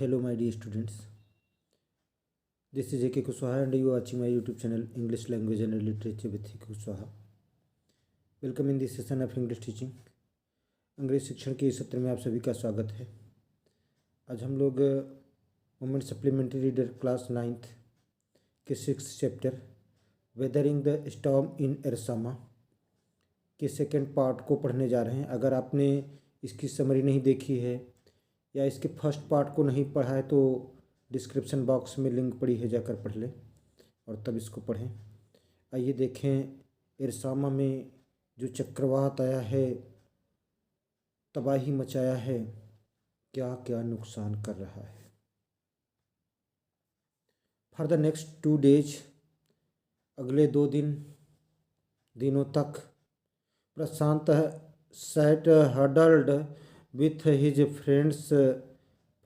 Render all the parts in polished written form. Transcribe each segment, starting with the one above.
Hello, my dear students. This is A.K. Kushwaha and you are watching my YouTube channel English Language and Literature with A.K. Kushwaha. Welcome in this session of English teaching. अंग्रेज शिक्षण के इस सत्र में आप सभी का स्वागत है। आज हम लोग women supplementary reader class 9th के 6th chapter weathering the storm in Ersama के सेकेंड पार्ट को पढ़ने जा रहे हैं। अगर आपने इसकी समरी नहीं देखी है या इसके फर्स्ट पार्ट को नहीं पढ़ा है तो डिस्क्रिप्शन बॉक्स में लिंक पड़ी है, जाकर पढ़ लें और तब इसको पढ़ें। आइए देखें एरसामा में जो चक्रवात आया है, तबाही मचाया है, क्या क्या नुकसान कर रहा है। फॉर द नेक्स्ट 2 days, अगले 2 दिनों तक Prashant sat huddled with his friends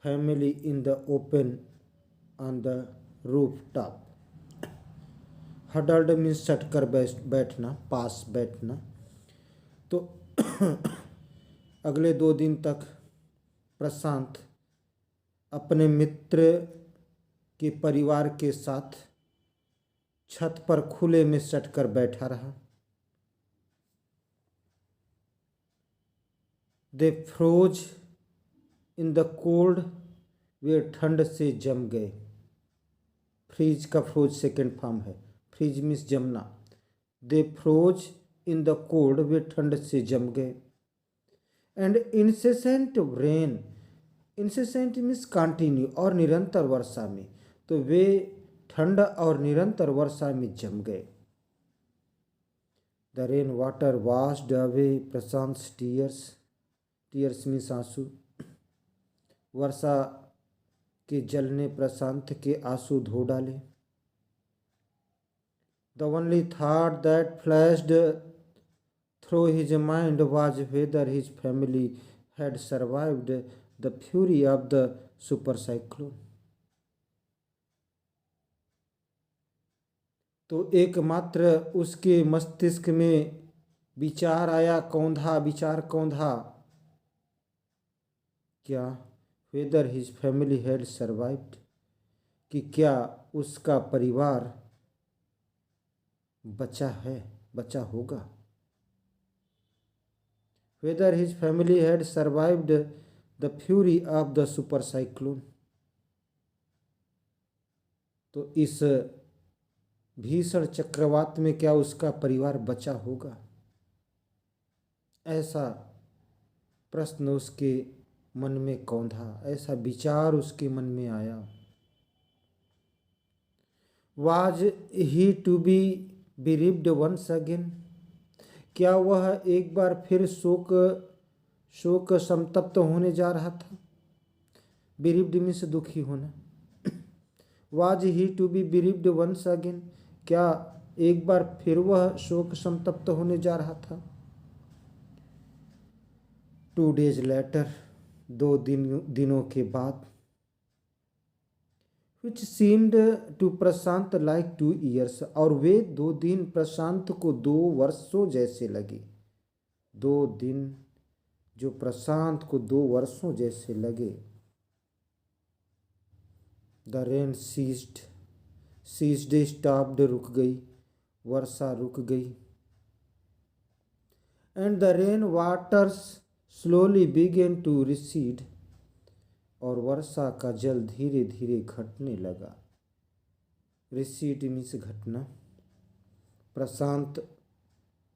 family in the open on the rooftop. Huddled means सटकर बैठना, पास बैठना। तो अगले 2 दिन तक प्रशांत अपने मित्र के परिवार के साथ छत पर खुले में सटकर बैठा रहा। They froze in the cold, वे ठंड से जम गए। फ्रीज का फ्रोज सेकेंड फॉर्म है, फ्रीज मीन्स जमना। They froze in the cold, वे ठंड से जम गए। And incessant rain, incessant means continue और निरंतर वर्षा में, तो वे ठंड और निरंतर वर्षा में जम गए। The rain water washed away Prashant tears, tears means आंसू। वर्षा के जल ने प्रशांत के आंसू धो डाले। The only thought that flashed through his mind was weather his family had survived the fury of the super cyclone. तो एकमात्र उसके मस्तिष्क में विचार आया, विचार कौंधा, क्या weather his family had survived, कि क्या उसका परिवार बचा है, बचा होगा। Weather his family had survived the fury of the super cyclone, तो इस भीषण चक्रवात में क्या उसका परिवार बचा होगा, ऐसा प्रश्न उसके मन में कौंधा, ऐसा विचार उसके मन में आया। Was he to be bereaved once again, क्या वह एक बार फिर शोक संतप्त होने जा रहा था। bereaved मीन्स दुखी होना। Was he to be bereaved once again, क्या एक बार फिर वह शोक संतप्त होने जा रहा था। 2 days later, 2 दिनों के बाद, which seemed to Prashant like 2 years, और वे 2 दिन प्रशांत को 2 वर्षों जैसे लगे। 2 दिन जो प्रशांत को 2 वर्षों जैसे लगे। द रेन सीज्ड, स्टॉप्ड रुक गई, वर्षा रुक गई। And the rain waters slowly began to recede, और वर्षा का जल धीरे धीरे घटने लगा। रिसीड मीन्स घटना। प्रशांत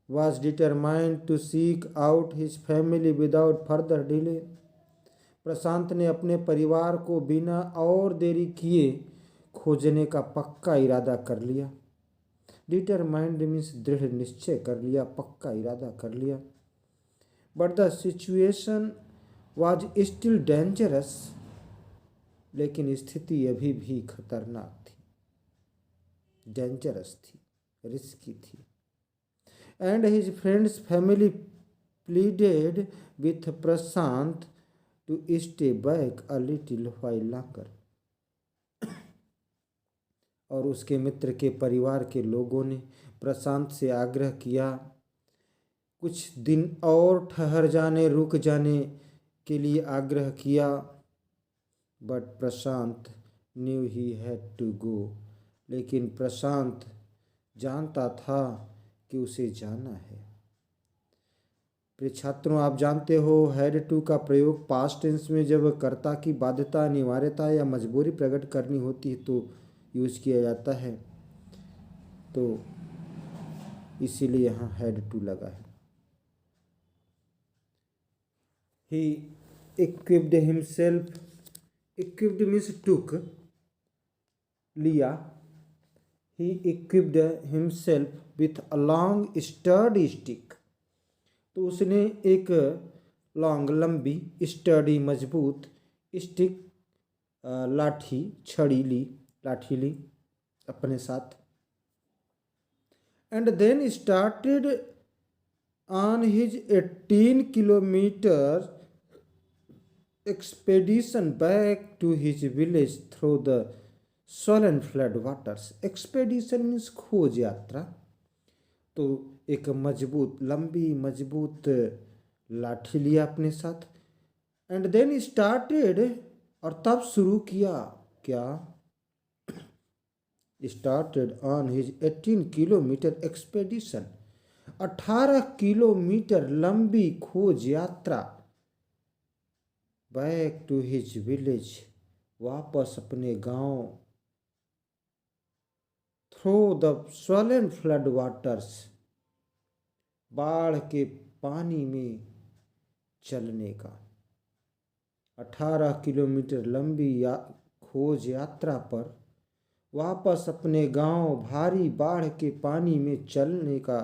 was determined to seek out his family without further delay, प्रशांत ने अपने परिवार को बिना और देरी किए खोजने का पक्का इरादा कर लिया। डिटरमाइंड मीन्स दृढ़ निश्चय कर लिया, पक्का इरादा कर लिया। But the situation was still dangerous, लेकिन स्थिति अभी भी खतरनाक थी, डेंजरस थी, रिस्की थी। And his friends family pleaded with Prashant to stay back a little while longer, और उसके मित्र के परिवार के लोगों ने प्रशांत से आग्रह किया कुछ दिन और ठहर जाने, रुक जाने के लिए आग्रह किया। But Prashant knew he had to go. लेकिन प्रशांत जानता था कि उसे जाना है। प्रिय छात्रों, आप जानते हो हैड टू का प्रयोग पास्ट टेंस में जब कर्ता की बाध्यता, अनिवार्यता या मजबूरी प्रकट करनी होती है तो यूज किया जाता है। तो इसीलिए यहाँ हैड टू लगा है। ही equipped himself, equipped means took, लिया। He equipped himself with a long sturdy stick, तो उसने एक लॉन्ग लंबी स्टडी मजबूत स्टिक लाठी ली अपने साथ। And then started on his 18 kilometre expedition back to his village through the swollen flood waters. Expedition means खोज यात्रा। तो एक लंबी मजबूत लाठी लिया अपने साथ। एंड देन स्टार्टेड, और तब शुरू किया क्या? Started on his 18 kilometre expedition, 18 kilometre लंबी खोज यात्रा। बैक टू हिज विलेज, वापस अपने गांव। Through the swollen flood waters, बाढ़ के पानी में चलने का। 18 किलोमीटर लंबी खोज यात्रा पर वापस अपने गांव भारी बाढ़ के पानी में चलने का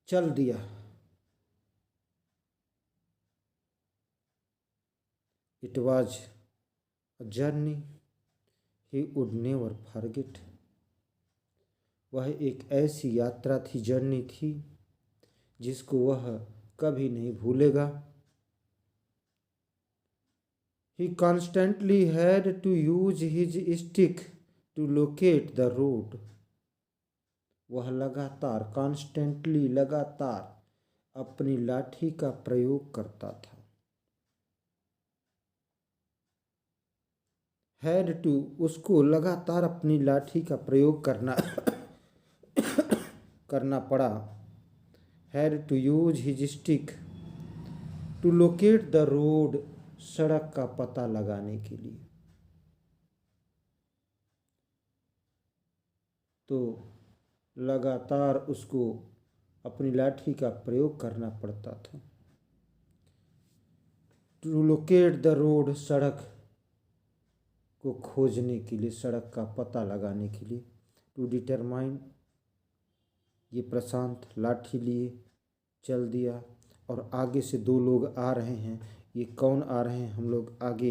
चल दिया। It was a journey he would never forget. वह एक ऐसी यात्रा थी, जर्नी थी जिसको वह कभी नहीं भूलेगा। He constantly had to use his stick to locate the road. वह लगातार अपनी लाठी का प्रयोग करता था। Had to, उसको लगातार अपनी लाठी का प्रयोग करना पड़ा। Had to use his stick to locate the road, सड़क का पता लगाने के लिए। तो लगातार उसको अपनी लाठी का प्रयोग करना पड़ता था। टू लोकेट द रोड, सड़क को खोजने के लिए, सड़क का पता लगाने के लिए। टू डिटरमाइन, ये प्रशांत लाठी लिए चल दिया। और आगे से दो लोग आ रहे हैं। ये कौन आ रहे हैं हम लोग आगे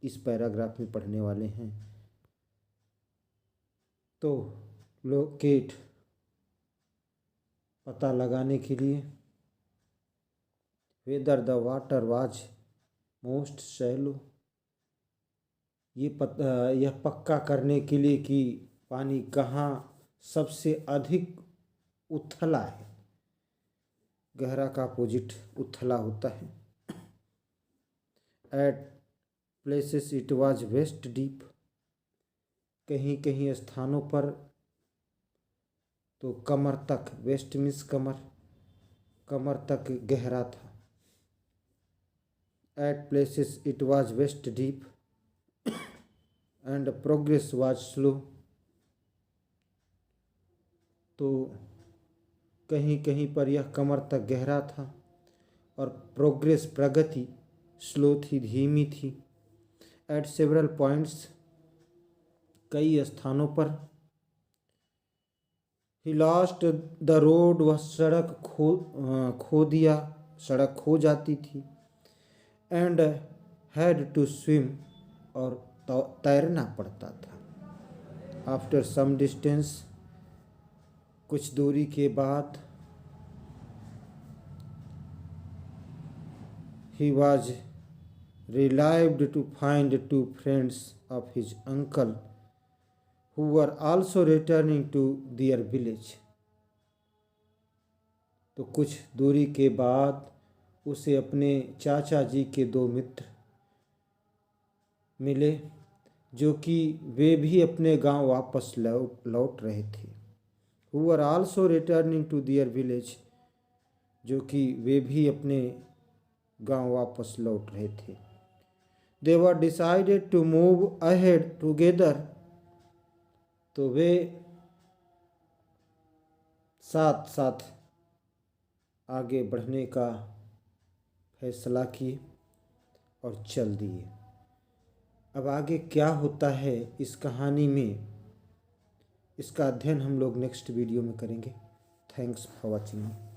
इस पैराग्राफ में पढ़ने वाले हैं। तो लोकेट, पता लगाने के लिए। Whether the water was most shallow, यह पक्का करने के लिए कि पानी कहाँ सबसे अधिक उथला है। गहरा का अपोजिट उथला होता है। At places it was waist deep, कहीं कहीं स्थानों पर तो कमर तक, वेस्ट मीन्स कमर तक गहरा था। At places it was waist deep and progress was slow, तो कहीं कहीं पर यह कमर तक गहरा था और प्रगति स्लो थी, धीमी थी। एट सेवरल पॉइंट्स, कई स्थानों पर। ही लॉस्ट द रोड, वह सड़क खो दिया, सड़क खो जाती थी। एंड हैड टू स्विम, और तैरना पड़ता था। आफ्टर सम डिस्टेंस, कुछ दूरी के बाद। He was relieved to find two friends of his uncle who were also returning to their village. तो कुछ दूरी के बाद उसे अपने चाचा जी के दो मित्र मिले जो कि वे भी अपने गांव वापस लौट रहे थे। Who are also returning to their village, जो कि वे भी अपने गांव वापस लौट रहे थे। They were decided to move ahead together, तो वे साथ साथ आगे बढ़ने का फैसला किए और चल दिए। अब आगे क्या होता है इस कहानी में, इसका अध्ययन हम लोग नेक्स्ट वीडियो में करेंगे। Thanks for watching.